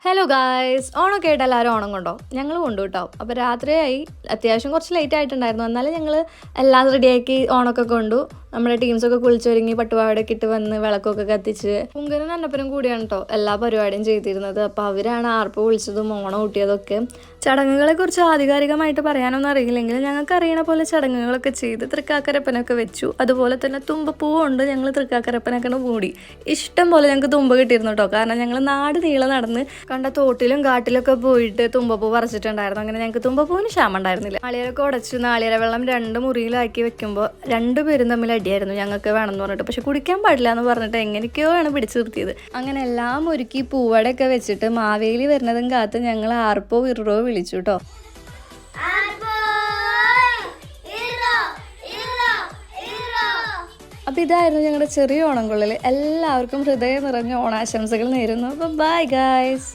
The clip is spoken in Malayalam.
ഹലോ ഗായ്സ് ഓണമൊക്കെ ആയിട്ട് എല്ലാവരും ഓണം കൊണ്ടോ ഞങ്ങൾ കൊണ്ടു കേട്ടോ. അപ്പോൾ രാത്രിയായി, അത്യാവശ്യം കുറച്ച് ലേറ്റ് ആയിട്ടുണ്ടായിരുന്നു. എന്നാലും ഞങ്ങൾ എല്ലാം റെഡിയാക്കി ഓണമൊക്കെ കൊണ്ടു. നമ്മുടെ ടീംസൊക്കെ കുളിച്ചൊരുങ്ങി പട്ടുപാവാടൊക്കെ ഇട്ട് വന്ന് വിളക്കൊക്കെ കത്തിച്ച് കുങ്കനും നന്നപ്പനും കൂടിയാണ് കേട്ടോ എല്ലാ പരിപാടിയും ചെയ്തിരുന്നത്. അപ്പോൾ അവരാണ് ആർപ്പ് വിളിച്ചതും ഓണം ഊട്ടിയതൊക്കെ. ചടങ്ങുകളെക്കുറിച്ച് ആധികാരികമായിട്ട് പറയാനൊന്നും അറിയില്ലെങ്കിലും ഞങ്ങൾക്ക് അറിയണ പോലെ ചടങ്ങുകളൊക്കെ ചെയ്ത് തൃക്കാക്കരപ്പനൊക്കെ വെച്ചു. അതുപോലെ തന്നെ തുമ്പപ്പൂ കൊണ്ട് ഞങ്ങൾ തൃക്കാക്കരപ്പനൊക്കെ മൂടി. ഇഷ്ടം പോലെ ഞങ്ങൾക്ക് തുമ്പ് കിട്ടിയിരുന്നു കേട്ടോ. കാരണം ഞങ്ങൾ നാട് നീളെ നടന്ന് കണ്ട തോട്ടിലും കാട്ടിലൊക്കെ പോയിട്ട് തുമ്പപ്പൂ പറിച്ചിട്ടുണ്ടായിരുന്നു. അങ്ങനെ ഞങ്ങൾക്ക് തുമ്പപ്പൂവിന് ക്ഷാമം ഉണ്ടായിരുന്നില്ല. നാളികേരമൊക്കെ ഉടച്ച് നാളികേര വെള്ളം 2 മുറിയിലാക്കി വെക്കുമ്പോൾ 2 പേരും തമ്മിൽ അടിയായിരുന്നു. ഞങ്ങൾക്ക് വേണമെന്ന് പറഞ്ഞിട്ട്, പക്ഷെ കുടിക്കാൻ പാടില്ല എന്ന് പറഞ്ഞിട്ട് എങ്ങനെയൊക്കെയോ ആണ് പിടിച്ചു നിർത്തിയത്. അങ്ങനെ എല്ലാം ഒരുക്കി പൂവടയൊക്കെ വെച്ചിട്ട് മാവേലി വരുന്നതും കാത്ത് ഞങ്ങൾ ആർപ്പോ വിറോ വിളിച്ചു കേട്ടോ. അപ്പോൾ ഇതായിരുന്നു ഞങ്ങളുടെ ചെറിയ ഓണം കൊള്ളൽ. എല്ലാവർക്കും ഹൃദയം നിറഞ്ഞ ഓണാശംസകൾ നേരുന്നു. അപ്പോൾ ബൈ ഗൈസ്.